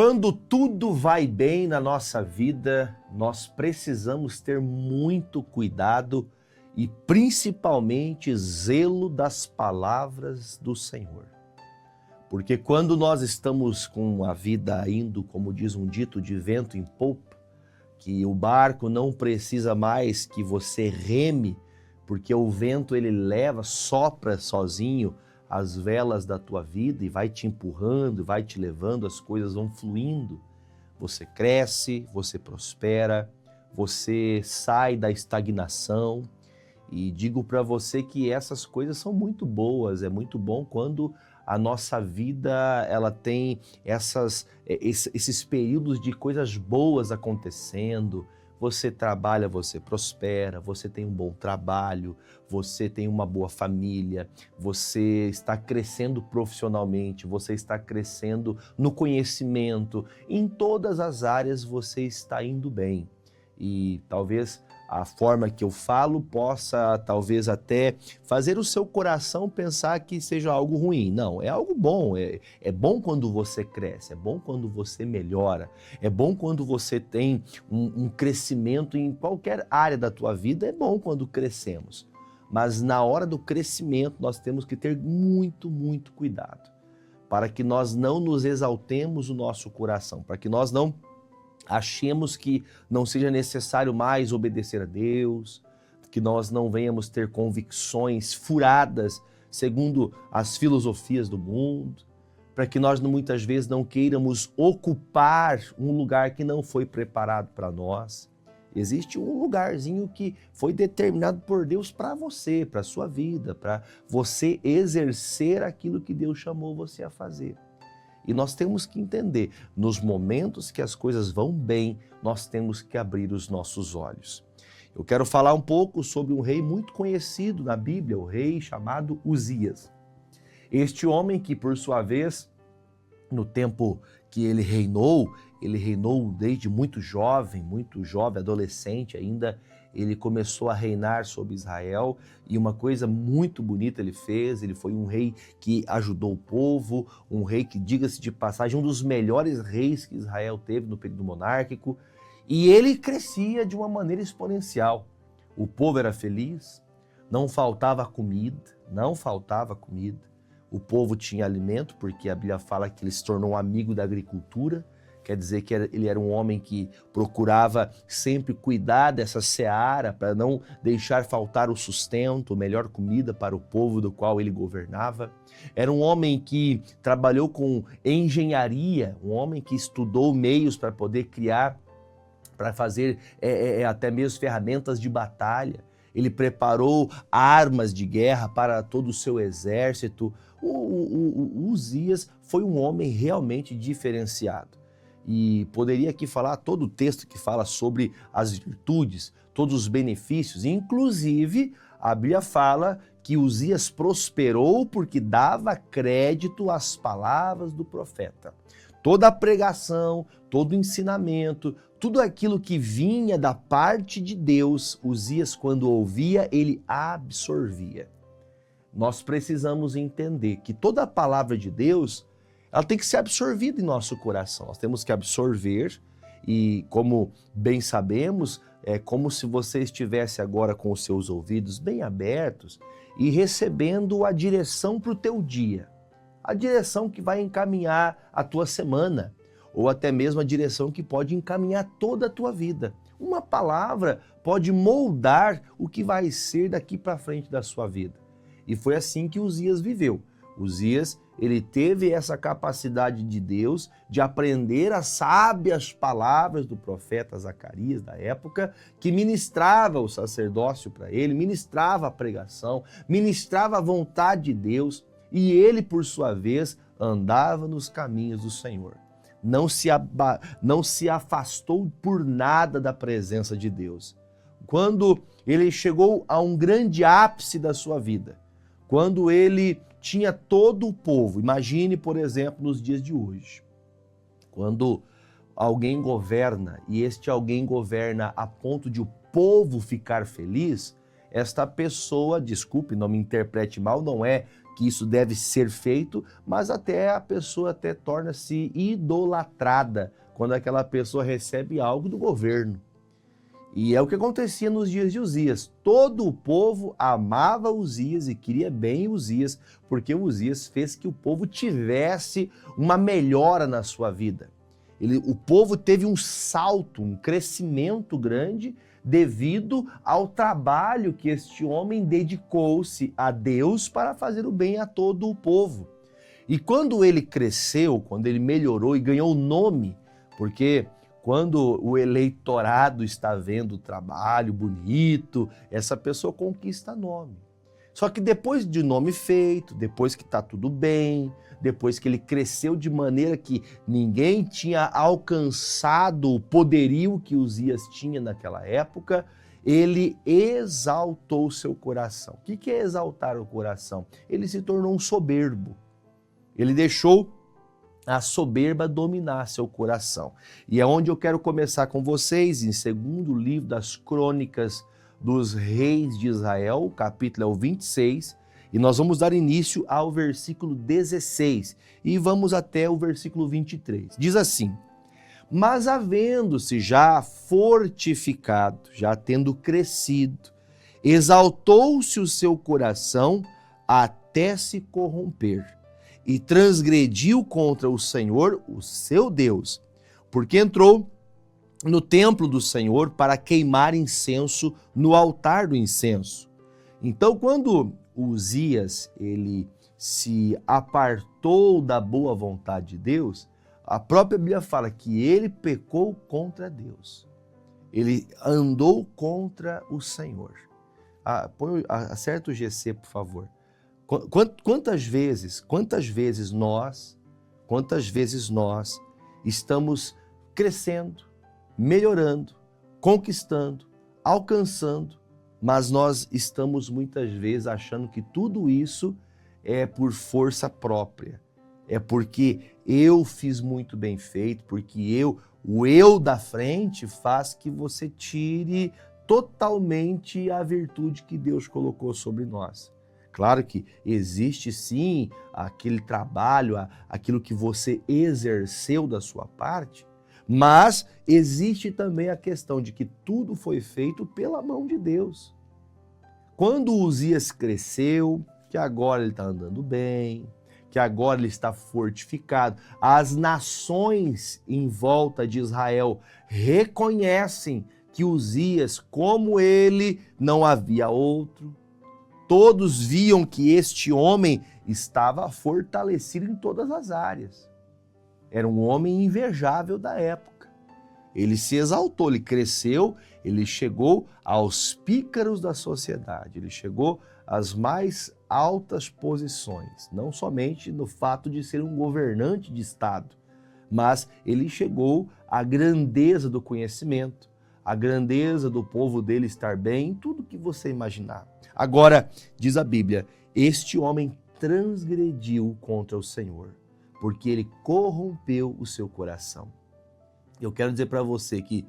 Quando tudo vai bem na nossa vida, nós precisamos ter muito cuidado e principalmente zelo das palavras do Senhor. Porque quando nós estamos com a vida indo, como diz um dito, de vento em popa, que o barco não precisa mais que você reme, porque o vento ele leva, sopra sozinho as velas da tua vida e vai te empurrando, vai te levando, as coisas vão fluindo. Você cresce, você prospera, você sai da estagnação. E digo para você que essas coisas são muito boas, é muito bom quando a nossa vida ela tem esses períodos de coisas boas acontecendo. Você trabalha, você prospera, você tem um bom trabalho, você tem uma boa família, você está crescendo profissionalmente, você está crescendo no conhecimento, em todas as áreas você está indo bem. E talvez a forma que eu falo possa talvez até fazer o seu coração pensar que seja algo ruim. Não, é algo bom, é bom quando você cresce, é bom quando você melhora, é bom quando você tem um crescimento em qualquer área da tua vida, é bom quando crescemos. Mas na hora do crescimento nós temos que ter muito, muito cuidado para que nós não nos exaltemos o nosso coração, para que nós não achemos que não seja necessário mais obedecer a Deus, que nós não venhamos ter convicções furadas segundo as filosofias do mundo, para que nós muitas vezes não queiramos ocupar um lugar que não foi preparado para nós. Existe um lugarzinho que foi determinado por Deus para você, para a sua vida, para você exercer aquilo que Deus chamou você a fazer. E nós temos que entender, nos momentos que as coisas vão bem, nós temos que abrir os nossos olhos. Eu quero falar um pouco sobre um rei muito conhecido na Bíblia, o rei chamado Uzias. Este homem que, por sua vez, no tempo que ele reinou desde muito jovem, adolescente ainda, ele começou a reinar sobre Israel e uma coisa muito bonita ele fez, ele foi um rei que ajudou o povo, um rei que, diga-se de passagem, um dos melhores reis que Israel teve no período monárquico, e ele crescia de uma maneira exponencial. O povo era feliz, não faltava comida, o povo tinha alimento, porque a Bíblia fala que ele se tornou um amigo da agricultura. Quer dizer que ele era um homem que procurava sempre cuidar dessa seara para não deixar faltar o sustento, a melhor comida para o povo do qual ele governava. Era um homem que trabalhou com engenharia, um homem que estudou meios para poder criar, para fazer até mesmo ferramentas de batalha. Ele preparou armas de guerra para todo o seu exército. O Uzias foi um homem realmente diferenciado. E poderia aqui falar todo o texto que fala sobre as virtudes, todos os benefícios, inclusive a Bíblia fala que Uzias prosperou porque dava crédito às palavras do profeta. Toda a pregação, todo o ensinamento, tudo aquilo que vinha da parte de Deus, Uzias, quando ouvia, ele absorvia. Nós precisamos entender que toda a palavra de Deus, ela tem que ser absorvida em nosso coração. Nós temos que absorver e, como bem sabemos, é como se você estivesse agora com os seus ouvidos bem abertos e recebendo a direção para o teu dia. A direção que vai encaminhar a tua semana, ou até mesmo a direção que pode encaminhar toda a tua vida. Uma palavra pode moldar o que vai ser daqui para frente da sua vida. E foi assim que Uzias viveu. Uzias, ele teve essa capacidade de Deus de aprender as sábias palavras do profeta Zacarias da época, que ministrava o sacerdócio para ele, ministrava a pregação, ministrava a vontade de Deus, e ele, por sua vez, andava nos caminhos do Senhor. Não se afastou por nada da presença de Deus. Quando ele chegou a um grande ápice da sua vida, quando ele tinha todo o povo, imagine, por exemplo, nos dias de hoje, quando alguém governa e este alguém governa a ponto de o povo ficar feliz, esta pessoa, desculpe, não me interprete mal, não é que isso deve ser feito, mas até a pessoa até torna-se idolatrada quando aquela pessoa recebe algo do governo. E é o que acontecia nos dias de Uzias. Todo o povo amava Uzias e queria bem Uzias, porque Uzias fez que o povo tivesse uma melhora na sua vida. O povo teve um salto, um crescimento grande devido ao trabalho que este homem dedicou-se a Deus para fazer o bem a todo o povo. E quando ele cresceu, quando ele melhorou e ganhou nome, porque quando o eleitorado está vendo o trabalho bonito, essa pessoa conquista nome. Só que depois de nome feito, depois que está tudo bem, depois que ele cresceu de maneira que ninguém tinha alcançado o poderio que Uzias tinha naquela época, ele exaltou seu coração. O que é exaltar o coração? Ele se tornou um soberbo. Ele deixou a soberba dominar seu coração. E é onde eu quero começar com vocês, em segundo livro das Crônicas dos Reis de Israel, o capítulo é o 26, e nós vamos dar início ao versículo 16 e vamos até o versículo 23. Diz assim: mas havendo-se já fortificado, já tendo crescido, exaltou-se o seu coração até se corromper, e transgrediu contra o Senhor, o seu Deus, porque entrou no templo do Senhor para queimar incenso no altar do incenso. Então, quando Uzias ele se apartou da boa vontade de Deus, a própria Bíblia fala que ele pecou contra Deus. Ele andou contra o Senhor. Acerta o GC, por favor. Quantas vezes nós estamos crescendo, melhorando, conquistando, alcançando, mas nós estamos muitas vezes achando que tudo isso é por força própria, é porque eu fiz muito bem feito, porque o eu da frente faz que você tire totalmente a virtude que Deus colocou sobre nós. Claro que existe sim aquele trabalho, aquilo que você exerceu da sua parte, mas existe também a questão de que tudo foi feito pela mão de Deus. Quando Uzias cresceu, que agora ele está andando bem, que agora ele está fortificado, as nações em volta de Israel reconhecem que Uzias, como ele, não havia outro. Todos viam que este homem estava fortalecido em todas as áreas. Era um homem invejável da época. Ele se exaltou, ele cresceu, ele chegou aos pícaros da sociedade, ele chegou às mais altas posições, não somente no fato de ser um governante de Estado, mas ele chegou à grandeza do conhecimento, à grandeza do povo dele estar bem, em tudo que você imaginar. Agora, diz a Bíblia, este homem transgrediu contra o Senhor, porque ele corrompeu o seu coração. Eu quero dizer para você que,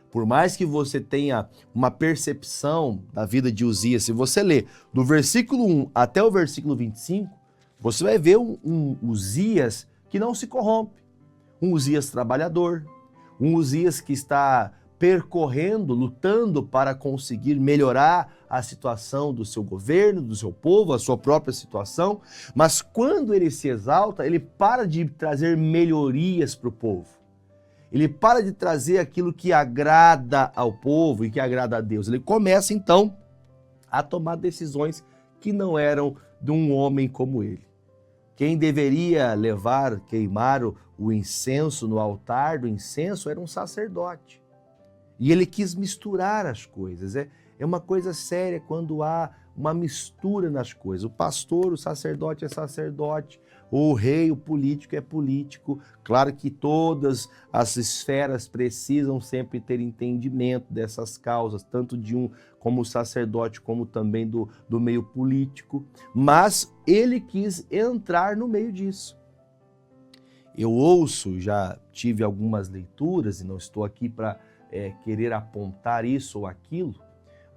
por mais que você tenha uma percepção da vida de Uzias, se você ler do versículo 1 até o versículo 25, você vai ver um Uzias que não se corrompe, um Uzias trabalhador, um Uzias que está percorrendo, lutando para conseguir melhorar a situação do seu governo, do seu povo, a sua própria situação, mas quando ele se exalta, ele para de trazer melhorias para o povo. Ele para de trazer aquilo que agrada ao povo e que agrada a Deus. Ele começa então a tomar decisões que não eram de um homem como ele. Quem deveria queimar o incenso no altar do incenso era um sacerdote. E ele quis misturar as coisas. É uma coisa séria quando há uma mistura nas coisas. O pastor, o sacerdote é sacerdote, o rei, o político é político. Claro que todas as esferas precisam sempre ter entendimento dessas causas, tanto de um como o sacerdote, como também do meio político. Mas ele quis entrar no meio disso. Eu ouço, já tive algumas leituras, e não estou aqui para querer apontar isso ou aquilo,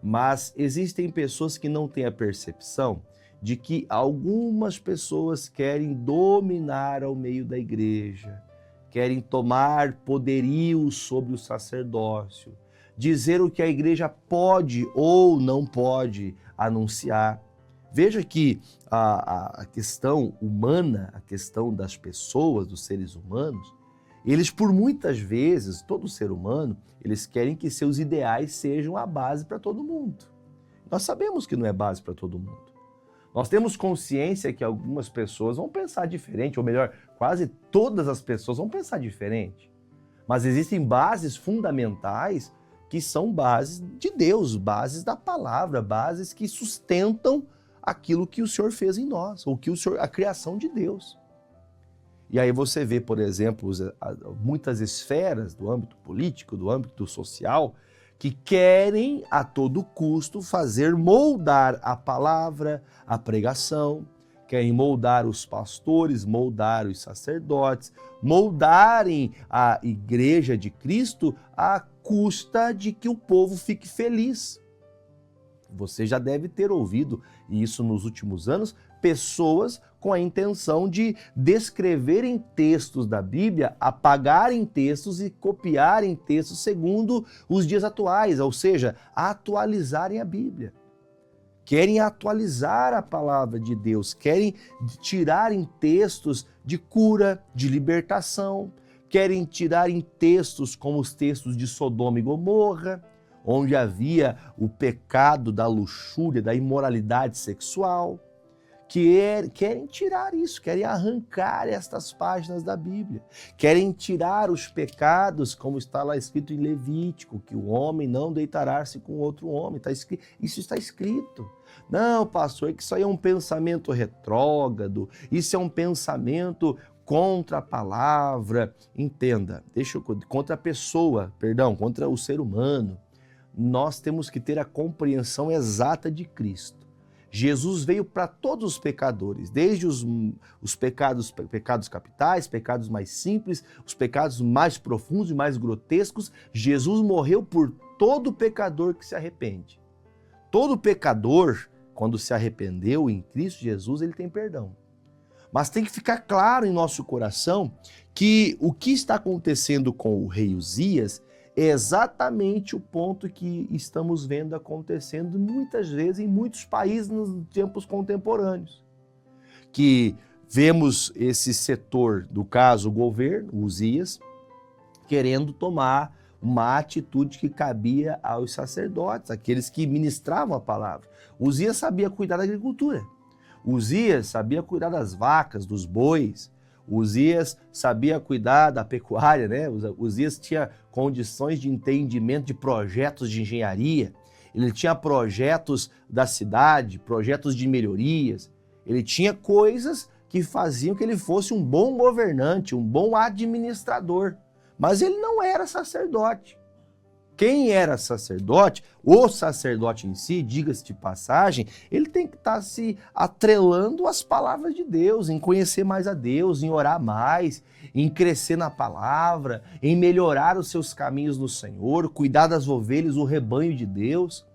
Mas existem pessoas que não têm a percepção de que algumas pessoas querem dominar ao meio da igreja, querem tomar poderio sobre o sacerdócio, dizer o que a igreja pode ou não pode anunciar. Veja que a questão humana, a questão das pessoas, dos seres humanos, eles por muitas vezes, todo ser humano, eles querem que seus ideais sejam a base para todo mundo. Nós sabemos que não é base para todo mundo. Nós temos consciência que algumas pessoas vão pensar diferente, ou melhor, quase todas as pessoas vão pensar diferente. Mas existem bases fundamentais que são bases de Deus, bases da palavra, bases que sustentam aquilo que o Senhor fez em nós, ou que a criação de Deus. E aí você vê, por exemplo, muitas esferas do âmbito político, do âmbito social, que querem a todo custo moldar a palavra, a pregação, querem moldar os pastores, moldar os sacerdotes, moldarem a igreja de Cristo à custa de que o povo fique feliz. Você já deve ter ouvido, e isso nos últimos anos, pessoas com a intenção de descreverem textos da Bíblia, apagarem textos e copiarem textos segundo os dias atuais, ou seja, atualizarem a Bíblia. Querem atualizar a palavra de Deus, querem tirarem textos de cura, de libertação, querem tirarem textos como os textos de Sodoma e Gomorra, onde havia o pecado da luxúria, da imoralidade sexual. Querem tirar isso, querem arrancar estas páginas da Bíblia, querem tirar os pecados, como está lá escrito em Levítico, que o homem não deitará-se com outro homem, isso está escrito. Não, pastor, é que isso aí é um pensamento retrógrado, isso é um pensamento contra a palavra. Entenda, contra a pessoa, contra o ser humano. Nós temos que ter a compreensão exata de Cristo. Jesus veio para todos os pecadores, desde os pecados capitais, pecados mais simples, os pecados mais profundos e mais grotescos. Jesus morreu por todo pecador que se arrepende. Todo pecador, quando se arrependeu em Cristo Jesus, ele tem perdão. Mas tem que ficar claro em nosso coração que o que está acontecendo com o rei Uzias é exatamente o ponto que estamos vendo acontecendo muitas vezes em muitos países nos tempos contemporâneos. Que vemos esse setor, do caso o governo, Uzias, querendo tomar uma atitude que cabia aos sacerdotes, aqueles que ministravam a palavra. Uzias sabia cuidar da agricultura. Uzias sabia cuidar das vacas, dos bois. Uzias sabia cuidar da pecuária, né? Uzias tinha condições de entendimento de projetos de engenharia, ele tinha projetos da cidade, projetos de melhorias, ele tinha coisas que faziam que ele fosse um bom governante, um bom administrador, mas ele não era sacerdote. Quem era sacerdote, o sacerdote em si, diga-se de passagem, ele tem que estar se atrelando às palavras de Deus, em conhecer mais a Deus, em orar mais, em crescer na palavra, em melhorar os seus caminhos no Senhor, cuidar das ovelhas, o rebanho de Deus.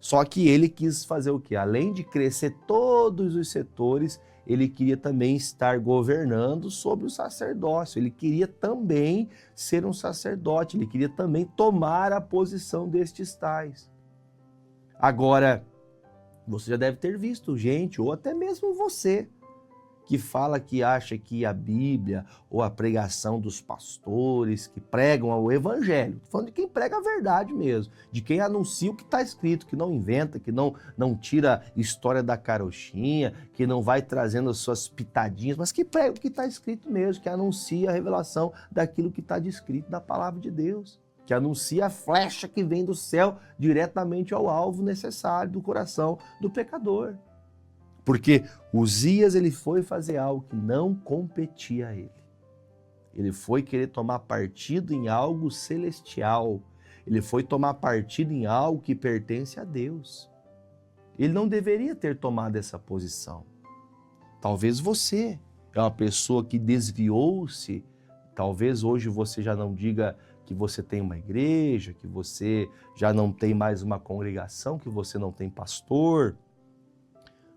Só que ele quis fazer o quê? Além de crescer todos os setores, ele queria também estar governando sobre o sacerdócio, ele queria também ser um sacerdote, ele queria também tomar a posição destes tais. Agora, você já deve ter visto gente, ou até mesmo você, que fala que acha que a Bíblia ou a pregação dos pastores que pregam o Evangelho, estou falando de quem prega a verdade mesmo, de quem anuncia o que está escrito, que não inventa, que não tira história da carochinha, que não vai trazendo as suas pitadinhas, mas que prega o que está escrito mesmo, que anuncia a revelação daquilo que está descrito da palavra de Deus, que anuncia a flecha que vem do céu diretamente ao alvo necessário do coração do pecador. Porque Uzias ele foi fazer algo que não competia a ele. Ele foi querer tomar partido em algo celestial. Ele foi tomar partido em algo que pertence a Deus. Ele não deveria ter tomado essa posição. Talvez você é uma pessoa que desviou-se. Talvez hoje você já não diga que você tem uma igreja, que você já não tem mais uma congregação, que você não tem pastor.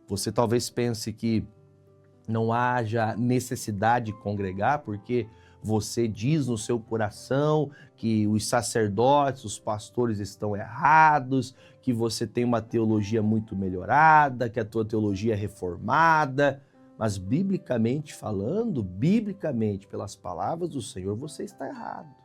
Você talvez pense que não haja necessidade de congregar, porque você diz no seu coração que os sacerdotes, os pastores estão errados, que você tem uma teologia muito melhorada, que a tua teologia é reformada. Mas biblicamente falando, biblicamente, pelas palavras do Senhor, você está errado.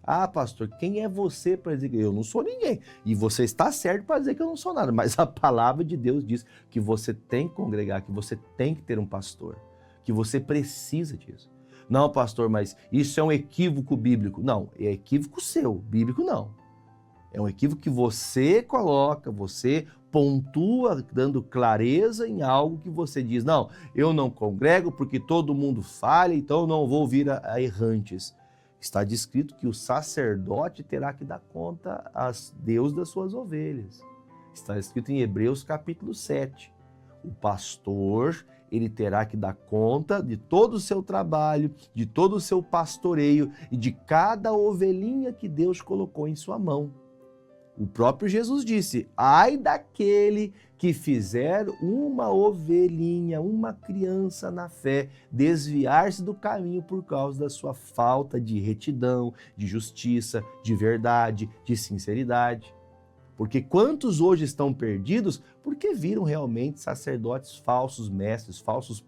Ah, pastor, quem é você para dizer que eu não sou ninguém? E você está certo para dizer que eu não sou nada, mas a palavra de Deus diz que você tem que congregar, que você tem que ter um pastor, que você precisa disso. Não, pastor, mas isso é um equívoco bíblico. Não, é equívoco seu, bíblico não. É um equívoco que você coloca, você pontua, dando clareza em algo que você diz. Não, eu não congrego porque todo mundo falha, então eu não vou vir a errantes. Está descrito que o sacerdote terá que dar conta a Deus das suas ovelhas. Está escrito em Hebreus capítulo 7. O pastor, ele terá que dar conta de todo o seu trabalho, de todo o seu pastoreio e de cada ovelhinha que Deus colocou em sua mão. O próprio Jesus disse, ai daquele que fizer uma ovelhinha, uma criança na fé, desviar-se do caminho por causa da sua falta de retidão, de justiça, de verdade, de sinceridade. Porque quantos hoje estão perdidos porque viram realmente sacerdotes falsos, mestres, falsos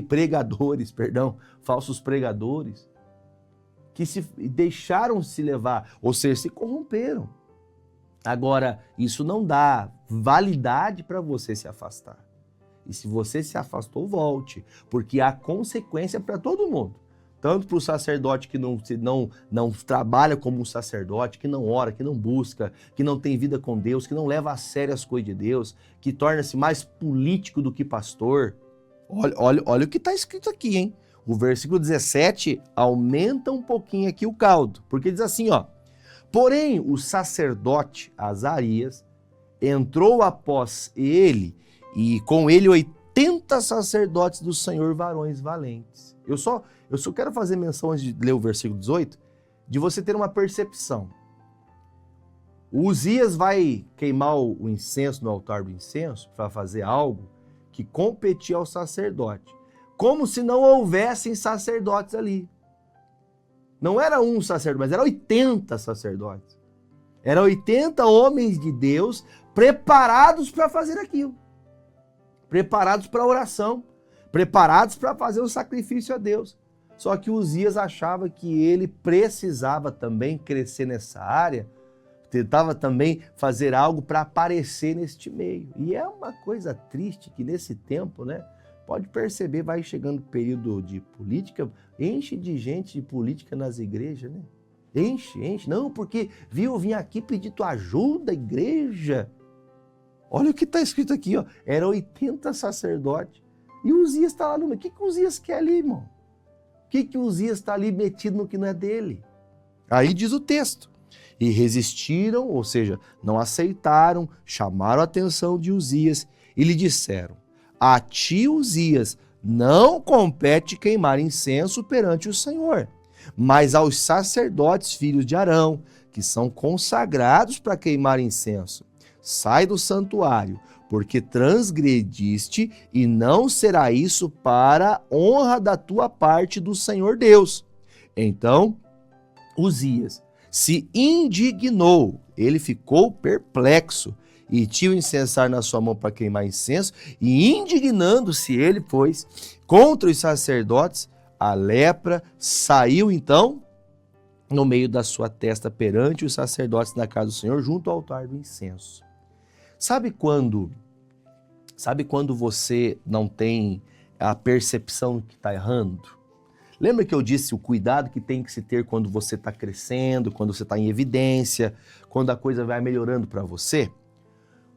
pregadores, falsos pregadores, que se deixaram se levar, ou seja, se corromperam. Agora, isso não dá validade para você se afastar. E se você se afastou, volte, porque há consequência para todo mundo. Tanto para o sacerdote que não trabalha como um sacerdote, que não ora, que não busca, que não tem vida com Deus, que não leva a sério as coisas de Deus, que torna-se mais político do que pastor. Olha o que está escrito aqui, hein? O versículo 17 aumenta um pouquinho aqui o caldo, porque diz assim, ó. Porém, o sacerdote Azarias entrou após ele e com ele 80 sacerdotes do Senhor, varões valentes. Eu só quero fazer menção, antes de ler o versículo 18, de você ter uma percepção. O Uzias vai queimar o incenso no altar do incenso para fazer algo que competia ao sacerdote, como se não houvessem sacerdotes ali. Não era um sacerdote, mas era 80 sacerdotes. Eram 80 homens de Deus preparados para fazer aquilo. Preparados para a oração. Preparados para fazer o sacrifício a Deus. Só que Uzias achava que ele precisava também crescer nessa área, tentava também fazer algo para aparecer neste meio. E é uma coisa triste que nesse tempo, né? Pode perceber, vai chegando o período de política, enche de gente de política nas igrejas, né? Enche. Não, porque eu vim aqui pedir tua ajuda, igreja. Olha o que está escrito aqui, ó. Eram 80 sacerdotes. E o Uzias está lá no meio. O que o Uzias quer ali, irmão? O que o Uzias está ali metido no que não é dele? Aí diz o texto. E resistiram, ou seja, não aceitaram, chamaram a atenção de Uzias e lhe disseram: a ti, Uzias, não compete queimar incenso perante o Senhor, mas aos sacerdotes filhos de Arão, que são consagrados para queimar incenso. Sai do santuário, porque transgrediste, e não será isso para honra da tua parte do Senhor Deus. Então, Uzias se indignou, ele ficou perplexo, e tinha o incensar na sua mão para queimar incenso, e indignando-se ele, pois, contra os sacerdotes, a lepra saiu então no meio da sua testa perante os sacerdotes da casa do Senhor, junto ao altar do incenso. Sabe quando você não tem a percepção que está errando? Lembra que eu disse o cuidado que tem que se ter quando você está crescendo, quando você está em evidência, quando a coisa vai melhorando para você?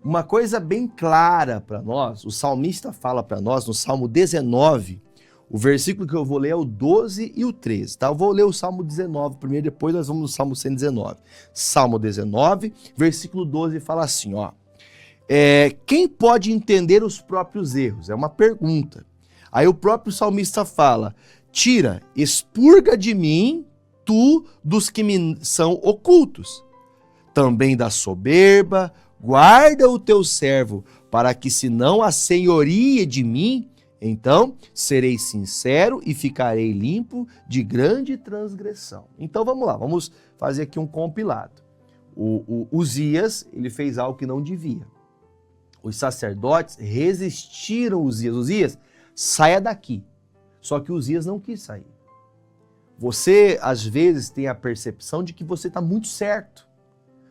Uma coisa bem clara para nós, o salmista fala para nós no Salmo 19, o versículo que eu vou ler é o 12 e o 13, tá? Eu vou ler o Salmo 19 primeiro, depois nós vamos no Salmo 119. Salmo 19, versículo 12 fala assim, ó. Quem pode entender os próprios erros? É uma pergunta. Aí o próprio salmista fala: tira, expurga de mim, tu dos que me são ocultos. Também da soberba, guarda o teu servo, para que se não assenhorie de mim, então serei sincero e ficarei limpo de grande transgressão. Então vamos lá, vamos fazer aqui um compilado. O Uzias, ele fez algo que não devia. Os sacerdotes resistiram a Uzias. Uzias, saia daqui. Só que Uzias não quis sair. Você, às vezes, tem a percepção de que você está muito certo.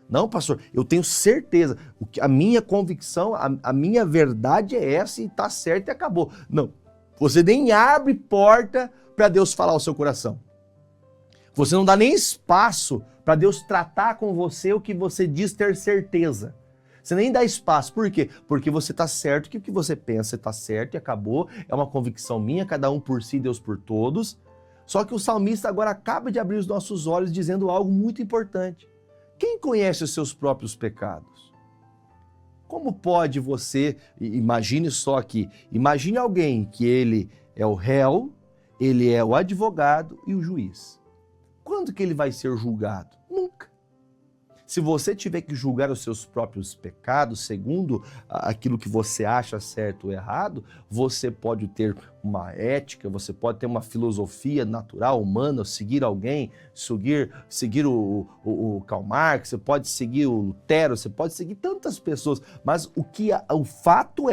Não, pastor, eu tenho certeza. A minha convicção, a minha verdade é essa e está certo e acabou. Não, você nem abre porta para Deus falar ao seu coração. Você não dá nem espaço para Deus tratar com você o que você diz ter certeza. Você nem dá espaço. Por quê? Porque você está certo, que o que você pensa está certo e acabou. É uma convicção minha, cada um por si, Deus por todos. Só que o salmista agora acaba de abrir os nossos olhos dizendo algo muito importante. Quem conhece os seus próprios pecados? Como pode você, imagine só aqui, imagine alguém que ele é o réu, ele é o advogado e o juiz. Quando que ele vai ser julgado? Nunca. Se você tiver que julgar os seus próprios pecados, segundo aquilo que você acha certo ou errado, você pode ter uma ética, você pode ter uma filosofia natural, humana, seguir alguém, seguir o Karl Marx, você pode seguir o Lutero, você pode seguir tantas pessoas, mas o fato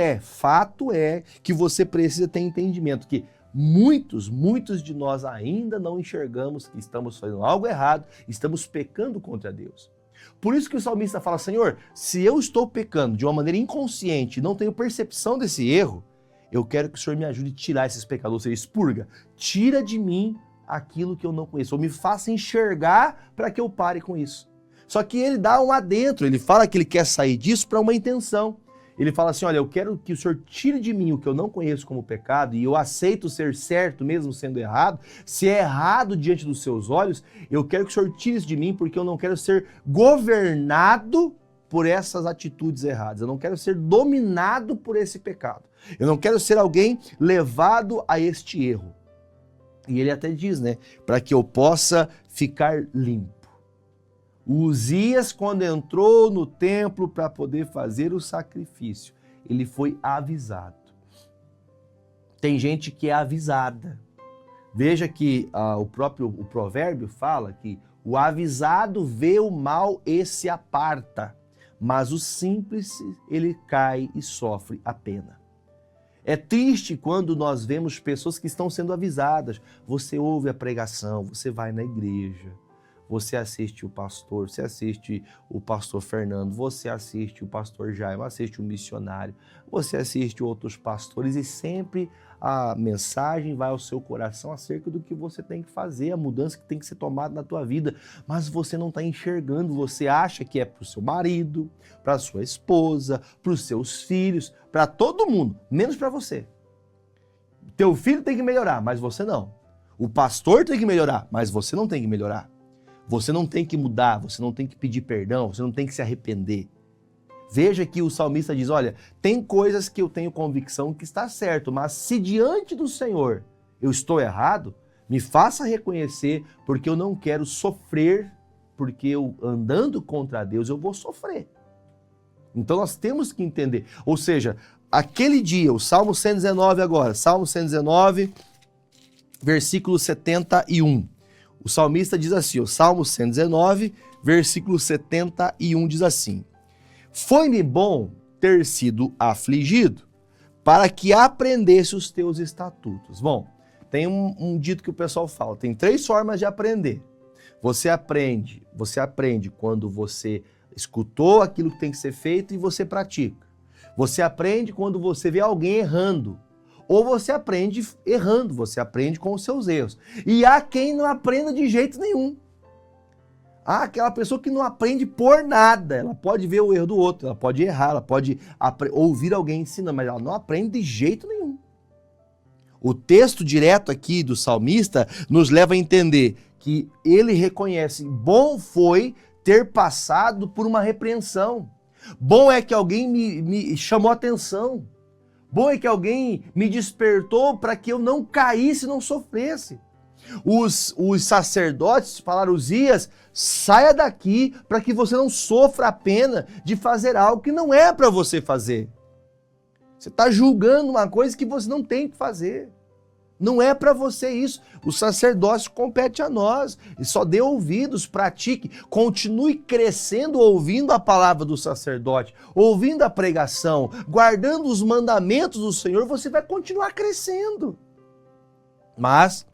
é que você precisa ter entendimento que muitos de nós ainda não enxergamos que estamos fazendo algo errado, estamos pecando contra Deus. Por isso que o salmista fala, Senhor, se eu estou pecando de uma maneira inconsciente e não tenho percepção desse erro, eu quero que o Senhor me ajude a tirar esses pecados, ou seja, expurga, tira de mim aquilo que eu não conheço, ou me faça enxergar para que eu pare com isso. Só que ele dá um adentro, ele fala que ele quer sair disso para uma intenção. Ele fala assim, olha, eu quero que o Senhor tire de mim o que eu não conheço como pecado e eu aceito ser certo mesmo sendo errado. Se é errado diante dos seus olhos, eu quero que o Senhor tire isso de mim porque eu não quero ser governado por essas atitudes erradas. Eu não quero ser dominado por esse pecado. Eu não quero ser alguém levado a este erro. E ele até diz, né, para que eu possa ficar limpo. O Uzias, quando entrou no templo para poder fazer o sacrifício, ele foi avisado. Tem gente que é avisada. Veja que o provérbio fala que o avisado vê o mal e se aparta, mas o simples ele cai e sofre a pena. É triste quando nós vemos pessoas que estão sendo avisadas. Você ouve a pregação, você vai na igreja. Você assiste o pastor, você assiste o pastor Fernando, você assiste o pastor Jaime, assiste o missionário, você assiste outros pastores e sempre a mensagem vai ao seu coração acerca do que você tem que fazer, a mudança que tem que ser tomada na tua vida, mas você não está enxergando, você acha que é para o seu marido, para a sua esposa, para os seus filhos, para todo mundo, menos para você. Teu filho tem que melhorar, mas você não. O pastor tem que melhorar, mas você não tem que melhorar. Você não tem que mudar, você não tem que pedir perdão, você não tem que se arrepender. Veja que o salmista diz, olha, tem coisas que eu tenho convicção que está certo, mas se diante do Senhor eu estou errado, me faça reconhecer, porque eu não quero sofrer, porque eu andando contra Deus eu vou sofrer. Então nós temos que entender, ou seja, aquele dia, o Salmo 119 agora, Salmo 119, versículo 71. O salmista diz assim, o Salmo 119, versículo 71 diz assim, foi-me bom ter sido afligido, para que aprendesse os teus estatutos. Bom, tem um dito que o pessoal fala, tem 3 formas de aprender. Você aprende quando você escutou aquilo que tem que ser feito e você pratica. Você aprende quando você vê alguém errando. Ou você aprende errando, você aprende com os seus erros. E há quem não aprenda de jeito nenhum. Há aquela pessoa que não aprende por nada. Ela pode ver o erro do outro, ela pode errar, ela pode ouvir alguém ensinando, mas ela não aprende de jeito nenhum. O texto direto aqui do salmista nos leva a entender que ele reconhece, bom foi ter passado por uma repreensão. Bom é que alguém me chamou a atenção. Bom é que alguém me despertou para que eu não caísse e não sofresse. Os sacerdotes falaram: Uzias, saia daqui para que você não sofra a pena de fazer algo que não é para você fazer. Você está julgando uma coisa que você não tem que fazer. Não é para você isso. O sacerdócio compete a nós. E só dê ouvidos, pratique, continue crescendo ouvindo a palavra do sacerdote, ouvindo a pregação, guardando os mandamentos do Senhor, você vai continuar crescendo. Mas,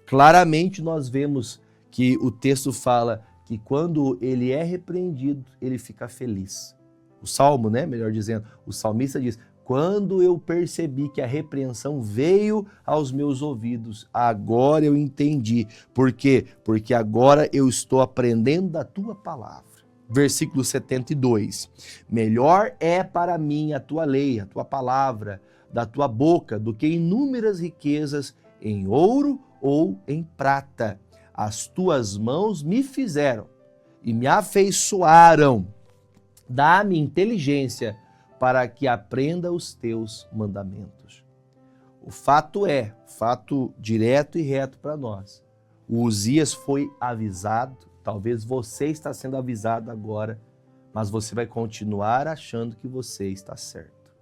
claramente nós vemos que o texto fala que quando ele é repreendido, ele fica feliz. O salmo, melhor dizendo, o salmista diz: quando eu percebi que a repreensão veio aos meus ouvidos, agora eu entendi. Por quê? Porque agora eu estou aprendendo da tua palavra. Versículo 72. Melhor é para mim a tua lei, a tua palavra, da tua boca, do que inúmeras riquezas em ouro ou em prata. As tuas mãos me fizeram e me afeiçoaram. Dá-me inteligência para que aprenda os teus mandamentos. O fato direto e reto para nós. O Uzias foi avisado, talvez você está sendo avisado agora, mas você vai continuar achando que você está certo.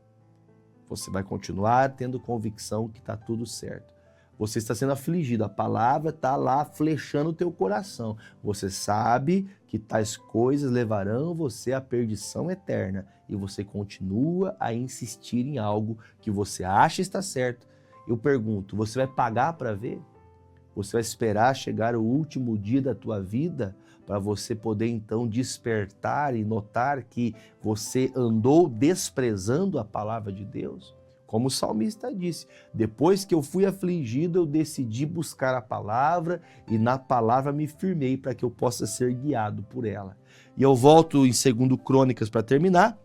Você vai continuar tendo convicção que está tudo certo. Você está sendo afligido, a palavra está lá flechando o teu coração. Você sabe que tais coisas levarão você à perdição eterna e você continua a insistir em algo que você acha estar certo. Eu pergunto, você vai pagar para ver? Você vai esperar chegar o último dia da tua vida para você poder então despertar e notar que você andou desprezando a palavra de Deus? Como o salmista disse, depois que eu fui afligido, eu decidi buscar a palavra e na palavra me firmei para que eu possa ser guiado por ela. E eu volto em 2 Crônicas para terminar.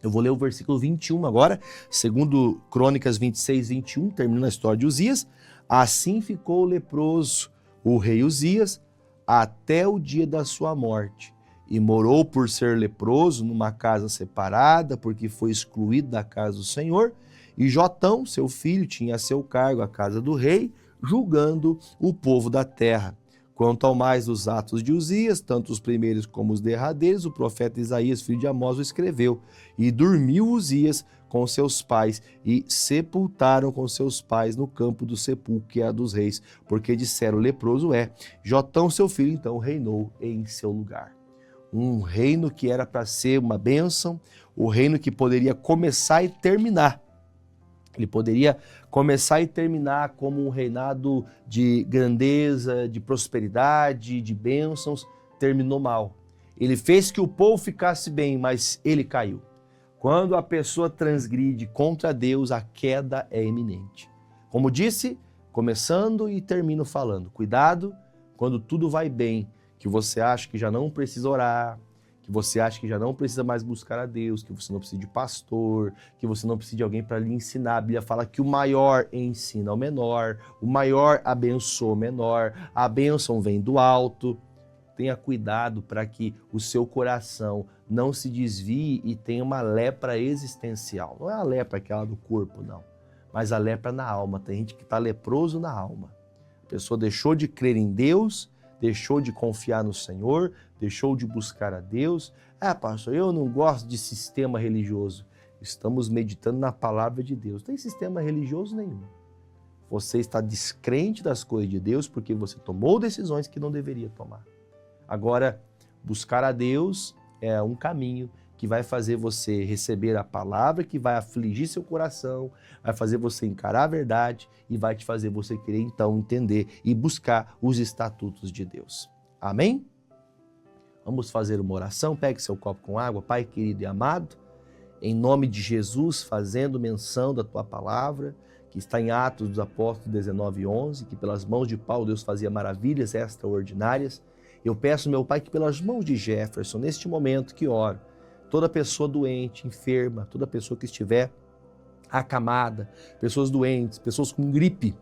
Eu vou ler o versículo 21 agora, 2 Crônicas 26, 21, terminando a história de Uzias. Assim ficou o leproso, o rei Uzias, até o dia da sua morte. E morou por ser leproso numa casa separada, porque foi excluído da casa do Senhor. E Jotão, seu filho, tinha a seu cargo a casa do rei, julgando o povo da terra. Quanto ao mais dos atos de Uzias, tanto os primeiros como os derradeiros, o profeta Isaías, filho de Amós, o escreveu. E dormiu Uzias com seus pais, e sepultaram com seus pais no campo do sepulcro, que é a dos reis, porque disseram: leproso é. Jotão, seu filho, então reinou em seu lugar. Um reino que era para ser uma bênção, o reino que poderia começar e terminar. Ele poderia começar e terminar como um reinado de grandeza, de prosperidade, de bênçãos. Terminou mal. Ele fez que o povo ficasse bem, mas ele caiu. Quando a pessoa transgride contra Deus, a queda é iminente. Como disse, começando e termino falando, cuidado quando tudo vai bem, que você acha que já não precisa orar, que você acha que já não precisa mais buscar a Deus, que você não precisa de pastor, que você não precisa de alguém para lhe ensinar. A Bíblia fala que o maior ensina ao menor, o maior abençoa o menor, a bênção vem do alto. Tenha cuidado para que o seu coração não se desvie e tenha uma lepra existencial. Não é a lepra aquela do corpo, não, mas a lepra na alma. Tem gente que está leproso na alma. A pessoa deixou de crer em Deus, deixou de confiar no Senhor, deixou de buscar a Deus. Pastor, eu não gosto de sistema religioso. Estamos meditando na palavra de Deus. Não tem sistema religioso nenhum. Você está descrente das coisas de Deus porque você tomou decisões que não deveria tomar. Agora, buscar a Deus é um caminho que vai fazer você receber a palavra, que vai afligir seu coração, vai fazer você encarar a verdade e vai te fazer você querer então entender e buscar os estatutos de Deus. Amém? Vamos fazer uma oração. Pegue seu copo com água. Pai querido e amado, em nome de Jesus, fazendo menção da tua palavra, que está em Atos dos Apóstolos 19:11, que pelas mãos de Paulo Deus fazia maravilhas extraordinárias. Eu peço, meu Pai, que pelas mãos de Jefferson, neste momento que oro, toda pessoa doente, enferma, toda pessoa que estiver acamada, pessoas doentes, pessoas com gripe,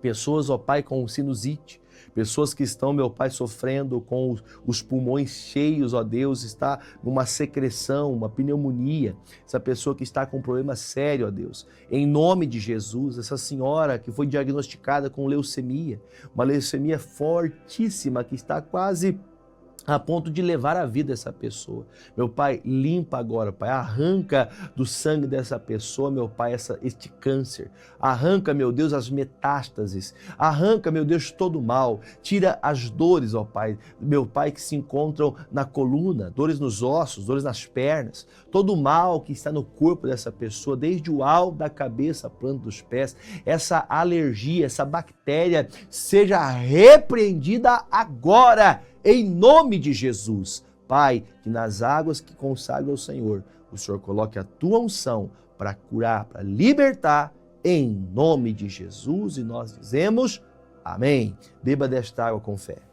Pessoas, ó Pai, com sinusite, pessoas que estão, meu Pai, sofrendo com os pulmões cheios, ó Deus, está numa secreção, uma pneumonia. Essa pessoa que está com um problema sério, ó Deus. Em nome de Jesus, essa senhora que foi diagnosticada com leucemia, uma leucemia fortíssima que está quase a ponto de levar a vida essa pessoa. Meu Pai, limpa agora, Pai, arranca do sangue dessa pessoa, meu Pai, este câncer. Arranca, meu Deus, as metástases. Arranca, meu Deus, todo o mal. Tira as dores, ó Pai, meu Pai, que se encontram na coluna, dores nos ossos, dores nas pernas. Todo o mal que está no corpo dessa pessoa, desde o alto da cabeça, a planta dos pés. Essa alergia, essa bactéria, seja repreendida agora, em nome de Jesus. Pai, que nas águas que consagram o Senhor, o Senhor coloque a tua unção para curar, para libertar, em nome de Jesus. E nós dizemos amém. Beba desta água com fé.